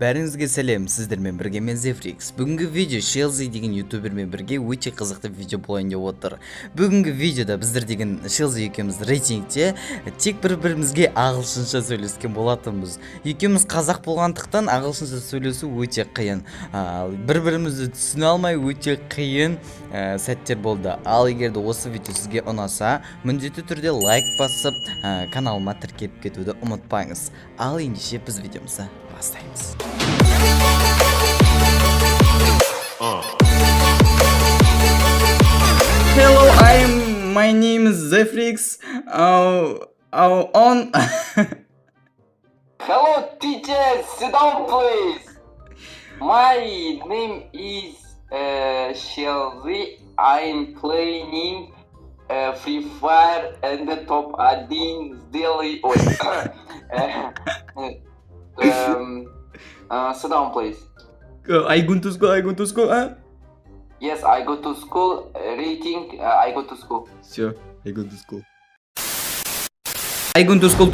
Бәріңізге сәлем, сіздермен бірге мен ZEFRYX. Бүгінгі видео Шелзи деген ютубермен бірге өте қызықты видео болайын деп отыр. Бүгінгі видеода біздер деген Шелзи екеуміз рейтингте тек бір-бірімізге ағылшынша сөйлескен болатынбыз. Екеуміз қазақ болғандықтан ағылшынша сөйлесу өте қиын. Бір-бірімізді түсіне алмай өте қиын сәттер болды. Ал егер де осы видео сізге ұнаса, міндетті түрде лайк басып, каналыма тіркеліп кетуді ұмытпаңыз. Ал ендеше біз видеомызды бастаймыз. Hello, my name is ZEFRYX. On. Hello, teacher. Sit down, please. My name is Шелзи. I'm playing Фри Файер and the top 1 daily. Sit down, please. I go to school, huh? Yes, I go to school. Rating, I go to school. Sure, I go to school. I go to school.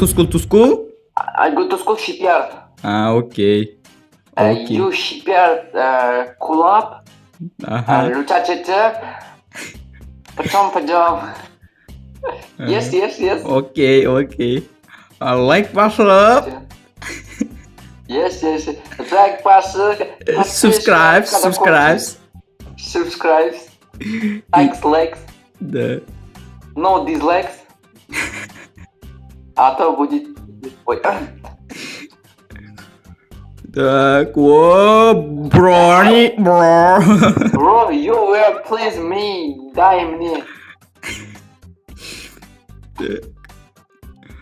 I go to school shipyard. Okay. You shipyard club. Рулетка. Пойдем. Yes. Okay. Like button. Yes. Like button. Subscribe. Likes. Да. No dislikes. А то будет... Ой. Так, бро. Bro, you will please me. Дай мне.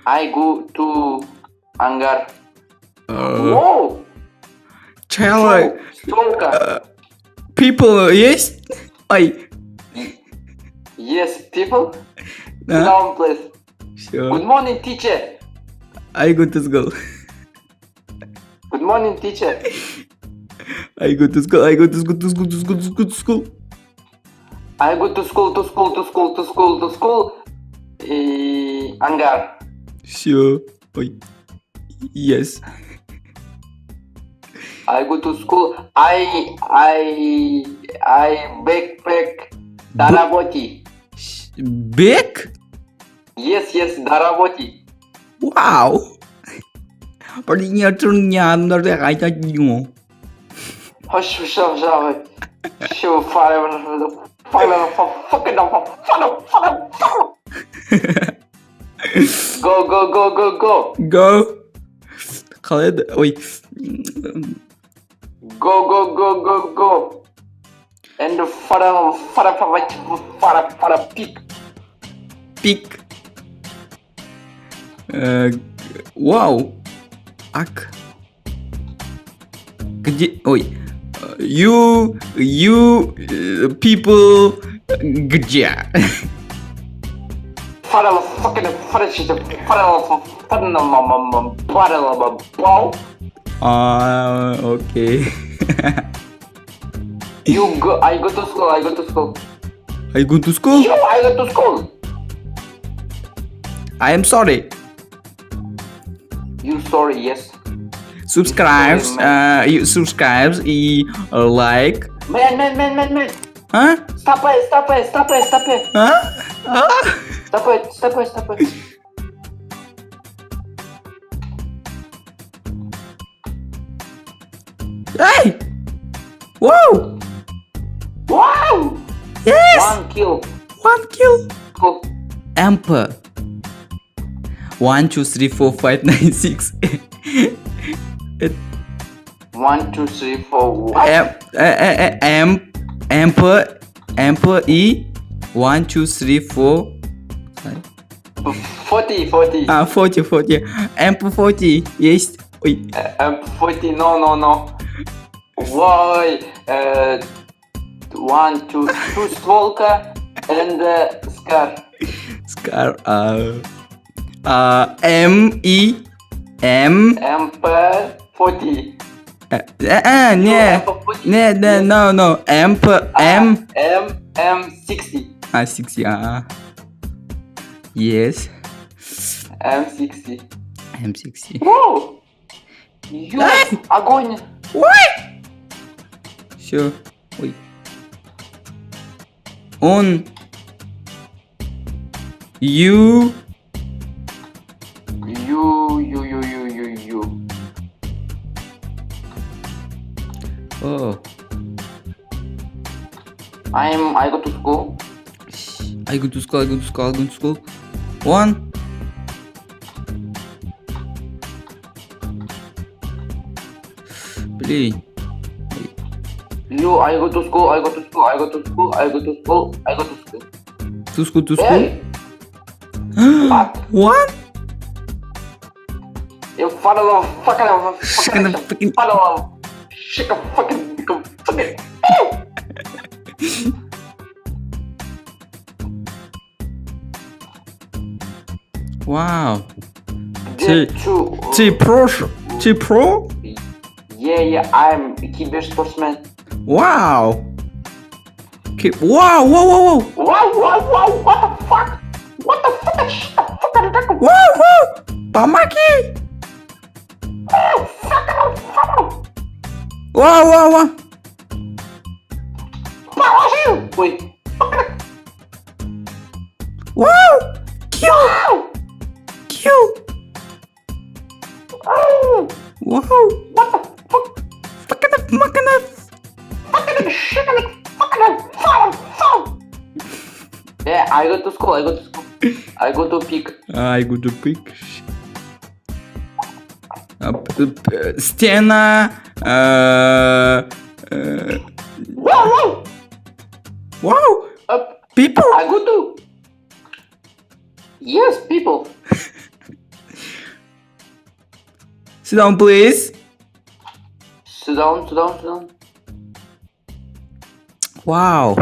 I go to hangar. Whoa! Человек. Столько. People есть? Ой. Yes, people. Да. Down, please. Все. Good morning, teacher. I go to school. Good morning, teacher. I go to school. I go to school. Hangar. Все. Ой. Yes. I go to school. I backpack. Доработи. Back? Yes, доработи. Wow. Принятно реально. Go. Khaled, ой. Go. And for Pick. Wow. Ак. Где? Ой. You people где? Okay. You go. I go to school. I go to school? I go to school. I am sorry. You sorry? Yes. Subscribe. You subscribe. Like. Man. Huh? Stop it. Huh? Stop it. Hey! Wow! Yes! One kill. Cool. Emperor. 1 2 3 4 5 9 6 1 2 3 4 Emperor E 1 2 3 4 40. 40 Emperor 40 есть. Ой. 40 no. Why? 1 2 стволка and Scar. M Emperor 40. No. Emperor M 60. 60. Yes. M60. M60. Whoa! Огонь! Ой! Все. Ой. Он. You. You. Oh. I go to school. I go to school. One. Play. You, I go to school. To school. Hey! What? What? You follow fucking Fucking- follow fucking Wow. Get to Ты pro? Yeah, I'm a киберспортсмен. Wow. Wow. Wow, what the fuck? What the fuck? Shut the fuck up. Wow. Помоги. Fuck. Wow. Положил. Ой. Wow. Kill. Oh, Wow. what the fuck? Fucking shit. Fucking. Yeah, I go to school. I go to pick. I go to pick. Стена. Wow. People. I go to. Yes, people. Sit down, please. Sit down. Wow.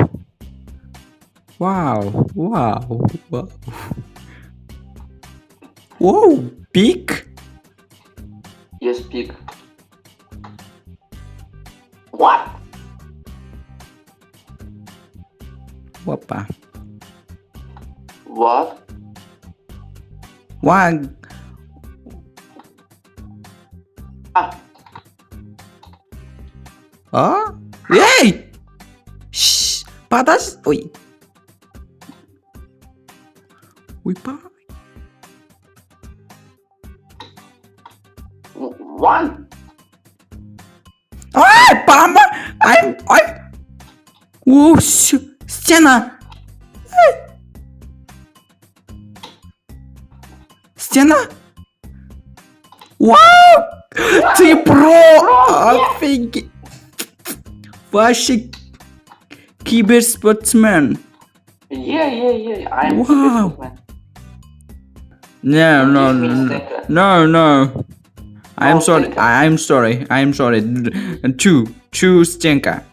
Whoa, big. Yes, pick. What? Опа. What? One. А? Эй! Шш, подожди. Ой. Па. One. Ай, пама! Ай! О, стена! Стена! Вау! Ты про! Офигеть! Вообще киберспортсмен! Yeah. I'm Wow. kibbersportsman. No. I'm Stänka. sorry. Two Stänka.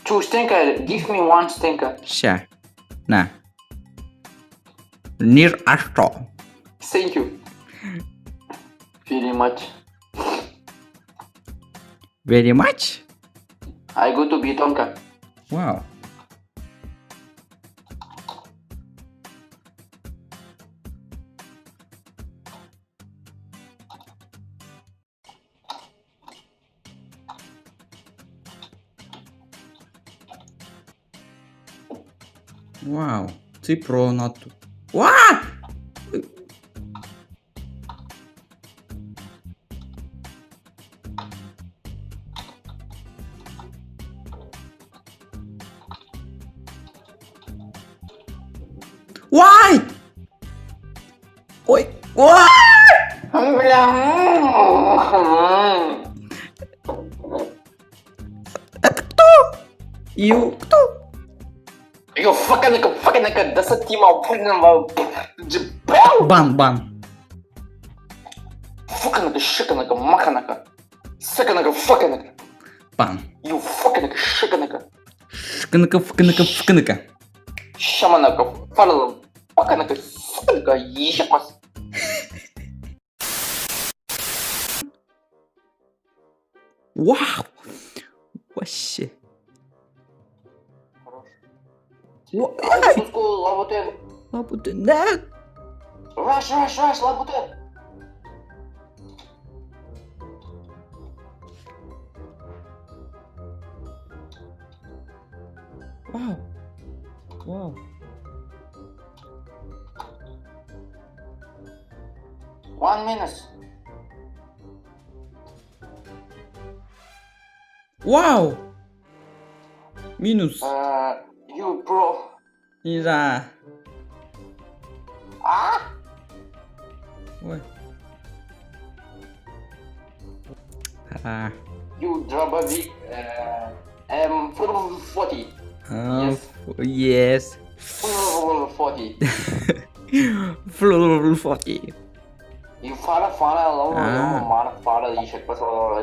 Two stinker. Give me one stinker. Ща. На. Нир а что? Thank you. Very much? I go to бетонка. Wow. Wow. Ты про нату. What? Why? Ой, why? Это кто? You кто? You fucking that's a team of Бан. fucking shikaнака маханака саканака fucking Бан. you fucking shikaнака Фканака. шаманака фарлам fucking саканака ешакас. Вау. Вообще. Лабутен. Да. Rush, лабутен. Wow. Wow. One minus. Wow. Minus. You pro. Ира. Ah? Ой. Ah. You dробовик. M40. Oh, yes. 40. Floor 40. You fala fala you should pass all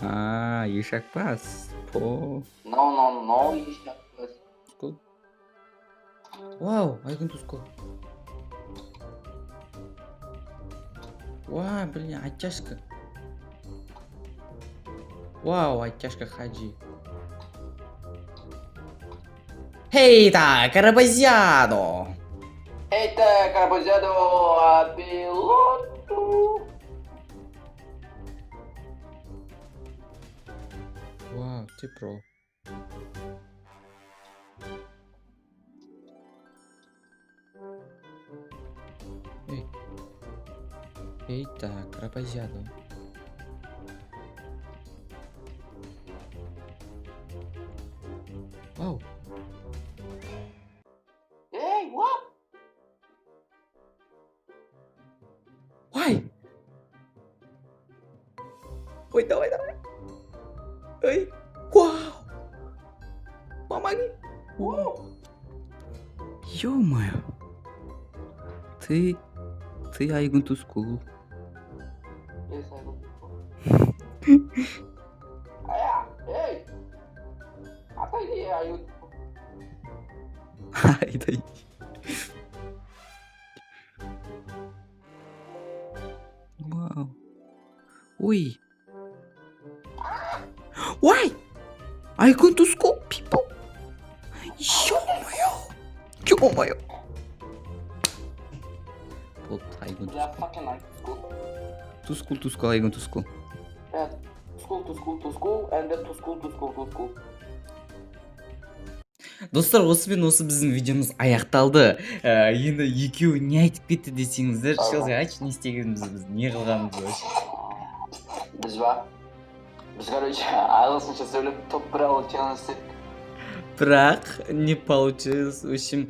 Ah, you should pass. Oh. No, you should pass. School. Wow, I can to school. Wow, блин, оттяжка. Вау, оттяжка хаджи. Эйта, карабазиадо. Eita, carapazado, piloto. Вау, ты про. Эй. Эйта, карабазиадо. Вау. Hey, what? Why? Ой, давай. Эй. Вау. Помоги. Ё-моё. Ты I go to school. Yes, I know. Hey. Отойди, Ай, Вау. Ой. Why? I go to school, people. Ё-моё. Вот, I go Yeah, fucking like school. to school, I go to school. Yeah, to school, and then to school. Достар, осымен осы біздің видеомыз аяқталды. Енді екеуі не айтып кетті десеңіздер, Шелзи айтшы, не істегенімізді, біз не қылғанымызды вообще. Біз короче, ағылшынша сөйлеп топ туралы челлендж істедік. Бірақ не получилось, в общем,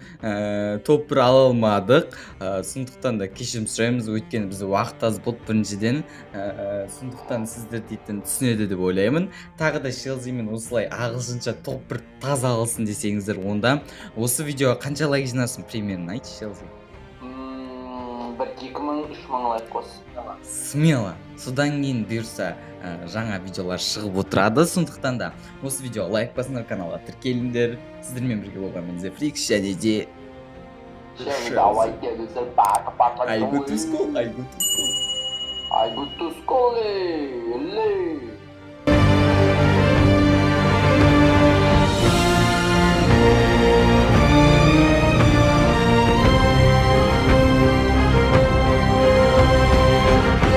топ ала алмадық. Сондықтан да кешірім сұраймыз, өйткені бізде уақыт аз болды біріншіден. Сондықтан сіздер дейтін түсінеді деп ойлаймын. Тағы да Шелзимен осылай ағылшынша топ бір таза алсын десеңіздер, онда осы видеоға қанша лайк жинасын примерно айтшы, Шелзи. Бір 2000-3000 лайк қос. Смело. Содан кейін бұйырса жаңа видеолар шығып отырады. Сондықтан да осы видеоға лайк басыңдар, каналға тіркеліңдер. Сіздермен бірге болған мен ZEFRYX, және де I go to school. I go to school.